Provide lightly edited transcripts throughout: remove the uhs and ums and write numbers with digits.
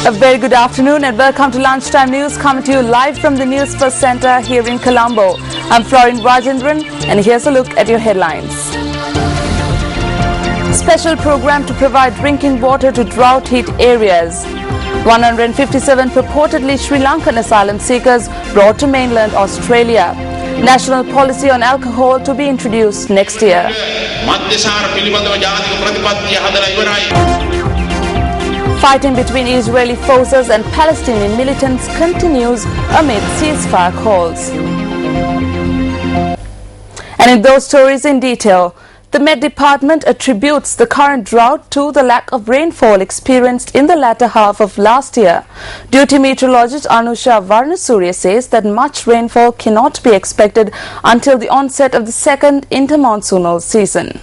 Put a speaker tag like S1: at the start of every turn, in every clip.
S1: A very good afternoon and welcome to Lunchtime News, coming to you live from the Newsfirst Center here in Colombo. I'm Florin Rajendran and here's a look at your headlines. Special program to provide drinking water to drought-hit areas. 157 purportedly Sri Lankan asylum seekers brought to mainland Australia. National policy on alcohol to be introduced next year. Fighting between Israeli forces and Palestinian militants continues amid ceasefire calls. And in those stories in detail, the Met Department attributes the current drought to the lack of rainfall experienced in the latter half of last year. Duty meteorologist Anusha Varnasurya says that much rainfall cannot be expected until the onset of the second intermonsoonal season.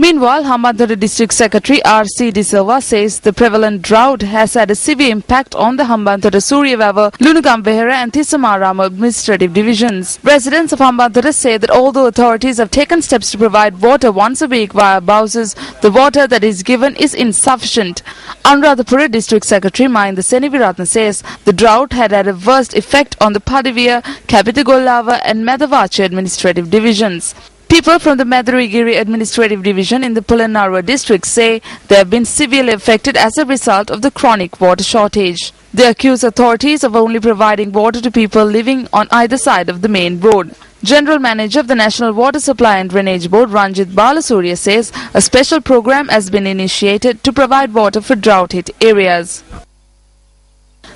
S1: Meanwhile, Hambantota District Secretary R.C. De Silva says the prevalent drought has had a severe impact on the Hambantota, Suryawava, Lunugambehera and Thisamarama administrative divisions. Residents of Hambantota say that although authorities have taken steps to provide water once a week via bowsers, the water that is given is insufficient. Anuradhapura District Secretary Mahinda Seniviratna says the drought had a worst effect on the Padiviya, Kapitagolava and Medavacha administrative divisions. People from the Madarigiri Administrative Division in the Polonnaruwa district say they have been severely affected as a result of the chronic water shortage. They accuse authorities of only providing water to people living on either side of the main road. General Manager of the National Water Supply and Drainage Board Ranjit Balasurya says a special program has been initiated to provide water for drought-hit areas.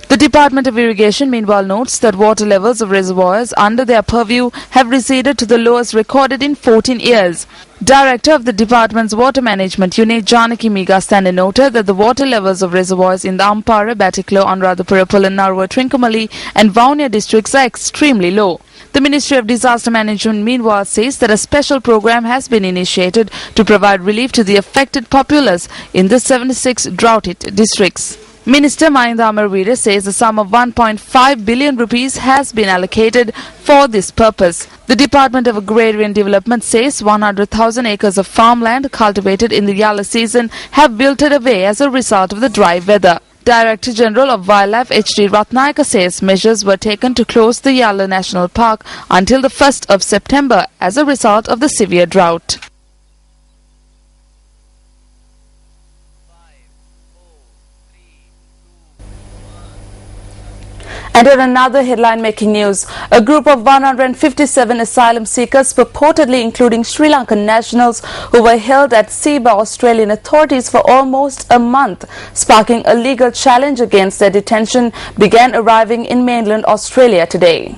S1: The Department of Irrigation meanwhile notes that water levels of reservoirs under their purview have receded to the lowest recorded in 14 years. Director of the department's water management unit Janaki Megastande noted that the water levels of reservoirs in the Ampara, Batiklo, Anuradhapura, Polonnaruwa, Trincomalee and Vaunia districts are extremely low. The Ministry of Disaster Management meanwhile says that a special program has been initiated to provide relief to the affected populace in the 76 drought-hit districts. Minister Mahinda Amarveera says a sum of 1.5 billion rupees has been allocated for this purpose. The Department of Agrarian Development says 100,000 acres of farmland cultivated in the Yalla season have wilted away as a result of the dry weather. Director General of Wildlife H.D. Ratnayaka says measures were taken to close the Yalla National Park until the 1st of September as a result of the severe drought. And in another headline making news, a group of 157 asylum seekers, purportedly including Sri Lankan nationals, who were held at sea by Australian authorities for almost a month, sparking a legal challenge against their detention, began arriving in mainland Australia today.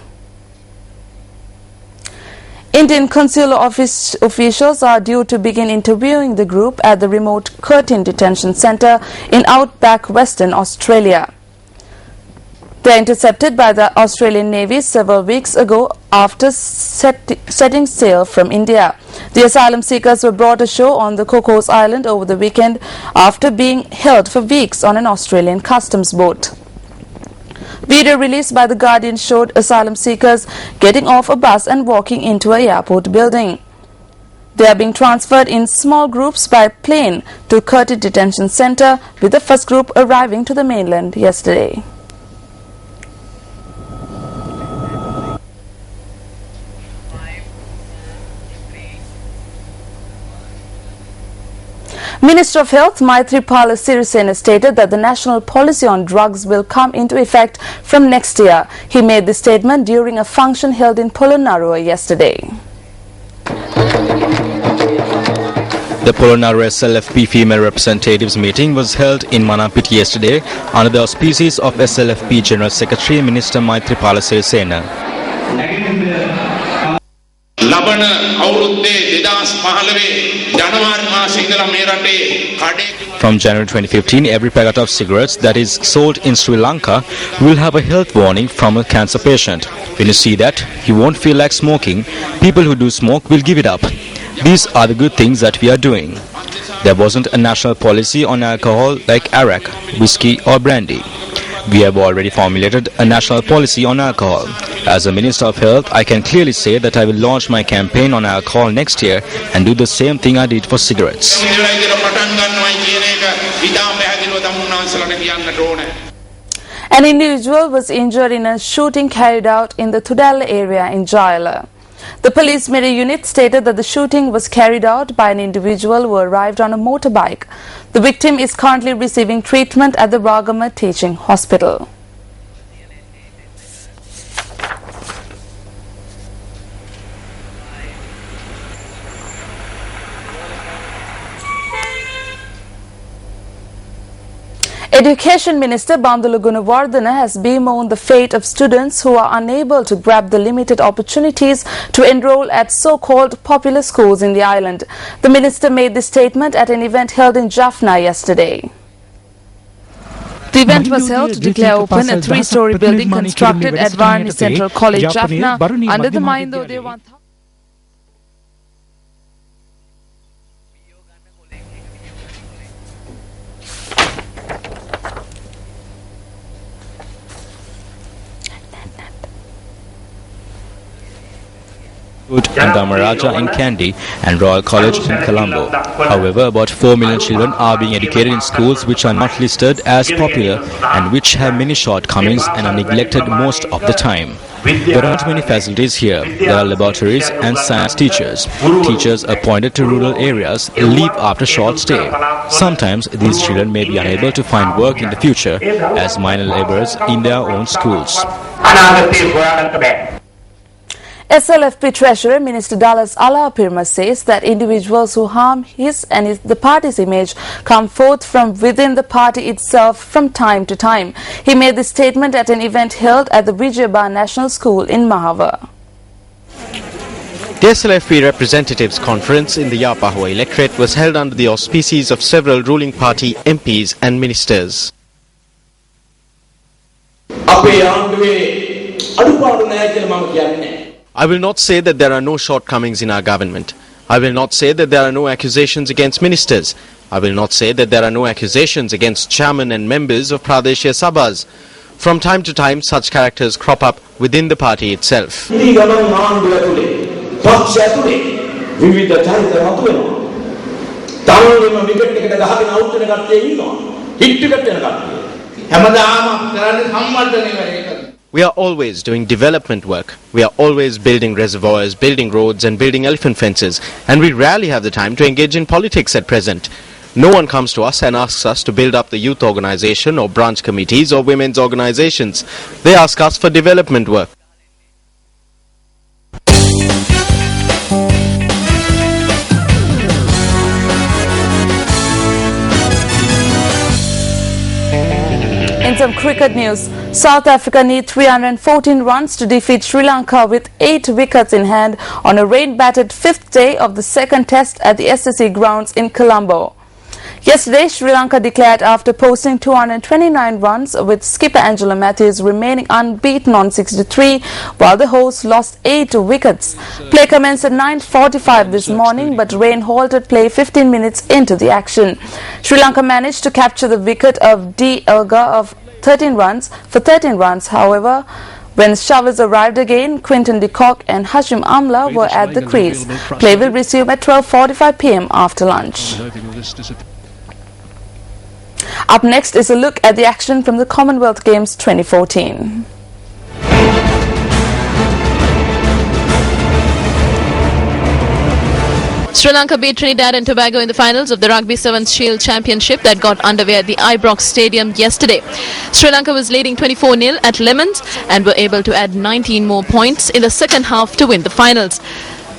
S1: Indian consular office officials are due to begin interviewing the group at the remote Curtin Detention Centre in outback Western Australia. They were intercepted by the Australian Navy several weeks ago after setting sail from India. The asylum seekers were brought ashore on the Cocos Island over the weekend after being held for weeks on an Australian customs boat. Video released by The Guardian showed asylum seekers getting off a bus and walking into an airport building. They are being transferred in small groups by plane to Curtin Detention Centre, with the first group arriving to the mainland yesterday. Minister of Health Maithripala Sirisena stated that the national policy on drugs will come into effect from next year. He made this statement during a function held in Polonnaruwa yesterday.
S2: The Polonnaruwa SLFP female representatives meeting was held in Manapiti yesterday under the auspices of SLFP General Secretary Minister Maithripala Sirisena. From January 2015, every packet of cigarettes that is sold in Sri Lanka will have a health warning from a cancer patient. When you see that, you won't feel like smoking. People who do smoke will give it up. These are the good things that we are doing. There wasn't a national policy on alcohol like arak, whiskey or brandy. We have already formulated a national policy on alcohol. As a Minister of Health, I can clearly say that I will launch my campaign on alcohol next year and do the same thing I did for cigarettes.
S1: An individual was injured in a shooting carried out in the Tudalla area in Jayala. The police media unit stated that the shooting was carried out by an individual who arrived on a motorbike. The victim is currently receiving treatment at the Ragama Teaching Hospital. Education Minister Bandulu Gunawardena has bemoaned the fate of students who are unable to grab the limited opportunities to enroll at so-called popular schools in the island. The minister made this statement at an event held in Jaffna yesterday. The event was held to declare open a three-story building constructed at Varni Central College, Jaffna, under the Mahindodaya 1000.
S2: And Dhamaraja in Kandy and Royal College in Colombo. However, about 4 million children are being educated in schools which are not listed as popular and which have many shortcomings and are neglected most of the time. There aren't many facilities here. There are laboratories and science teachers. Teachers appointed to rural areas leave after short stay. Sometimes these children may be unable to find work in the future as minor laborers in their own schools.
S1: SLFP Treasurer Minister Dallas Alapirma says that individuals who harm his and the party's image come forth from within the party itself from time to time. He made this statement at an event held at the Vijayabha National School in Mahava.
S3: The SLFP Representatives Conference in the Yapahua electorate was held under the auspices of several ruling party MPs and ministers. I will not say that there are no shortcomings in our government. I will not say that there are no accusations against ministers. I will not say that there are no accusations against chairmen and members of Pradeshia Sabhas. From time to time, such characters crop up within the party itself. We are always doing development work. We are always building reservoirs, building roads and building elephant fences. And we rarely have the time to engage in politics at present. No one comes to us and asks us to build up the youth organization or branch committees or women's organizations. They ask us for development work.
S1: In some cricket news, South Africa need 314 runs to defeat Sri Lanka with 8 wickets in hand on a rain-battered 5th day of the second test at the SSE grounds in Colombo. Yesterday, Sri Lanka declared after posting 229 runs with skipper Angela Matthews remaining unbeaten on 63, while the hosts lost 8 wickets. Play commenced at 9:45 this morning, but rain halted play 15 minutes into the action. Sri Lanka managed to capture the wicket of D. Elgar of 13 runs for 13 runs. However, when showers arrived again, Quinton de Kock and Hashim Amla were at the crease. Play will resume at 12:45 p.m. after lunch. Up next is a look at the action from the Commonwealth Games 2014.
S4: Sri Lanka beat Trinidad and Tobago in the finals of the Rugby Sevens Shield Championship that got underway at the Ibrox Stadium yesterday. Sri Lanka was leading 24-0 at Lemons and were able to add 19 more points in the second half to win the finals.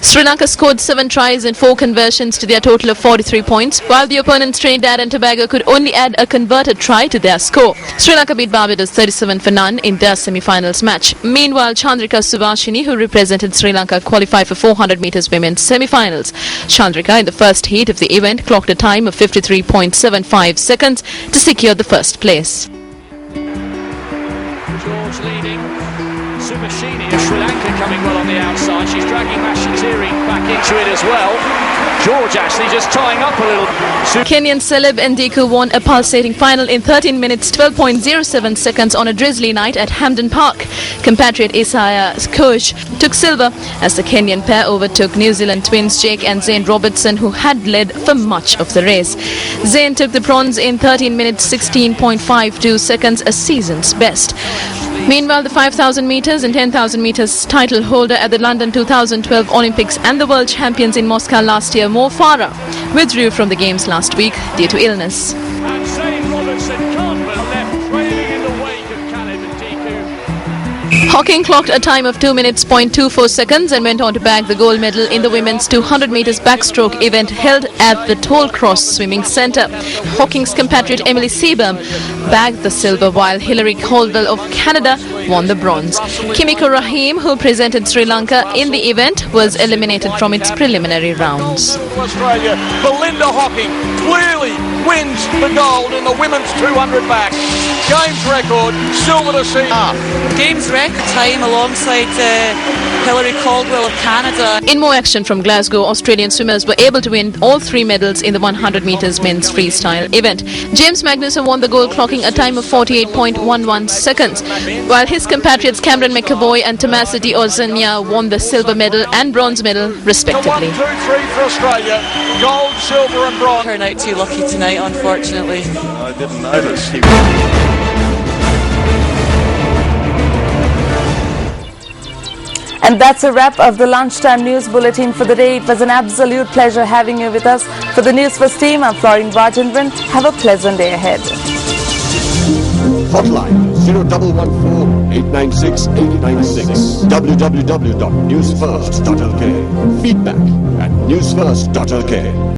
S4: Sri Lanka scored 7 tries and 4 conversions to their total of 43 points, while the opponents Trinidad and Tobago could only add a converted try to their score. Sri Lanka beat Barbados 37-0 in their semi-finals match. Meanwhile, Chandrika Subhashini, who represented Sri Lanka, qualified for 400 metres women's semi-finals. Chandrika, in the first heat of the event, clocked a time of 53.75 seconds to secure the first place.
S5: George leading. Subhashini of Sri Lanka coming well on the outside. She's dragging Mashatiri back into it as well. George actually just tying up a little.
S4: Kenyan celeb Ndiku won a pulsating final in 13 minutes 12.07 seconds on a drizzly night at Hampden Park. Compatriot Isaiah Kosh took silver as the Kenyan pair overtook New Zealand twins Jake and Zane Robertson, who had led for much of the race. Zane took the bronze in 13 minutes 16.52 seconds, a season's best. Meanwhile, the 5,000 metres and 10,000 metres title holder at the London 2012 Olympics and the world champions in Moscow last year, Mo Farah, withdrew from the games last week due to illness.
S5: And Zane Robertson can't be left trailing in the wake of Caleb and Ndiku.
S4: Hocking clocked a time of 2 minutes 0.24 seconds and went on to bag the gold medal in the women's 200 metres backstroke event held at the Tollcross Swimming Centre. Hocking's compatriot Emily Seaborn bagged the silver, while Hilary Caldwell of Canada won the bronze. Kimiko Rahim, who presented Sri Lanka in the event, was eliminated from its preliminary rounds.
S5: Australia, Belinda Hocking clearly wins the gold in the women's 200 back. Games record, silver to Seaborn.
S6: Games record time alongside Hilary Caldwell of Canada.
S4: In more action from Glasgow, Australian swimmers were able to win all 3 medals in the 100 metres men's freestyle event. James Magnussen won the gold, clocking a time of 48.11 seconds, while his compatriots Cameron McAvoy and Tomasity Ozania won the silver medal and bronze medal respectively.
S5: 1, 2, 3 for Australia, gold, silver and bronze.
S6: Turned out too lucky tonight, unfortunately.
S5: I didn't notice.
S1: And that's a wrap of the Lunchtime News Bulletin for the day. It was an absolute pleasure having you with us. For the Newsfirst team, I'm Florine Rajendran. Have a pleasant day ahead.
S7: Hotline 0114 896 896. www.newsfirst.lk. Feedback at newsfirst.lk.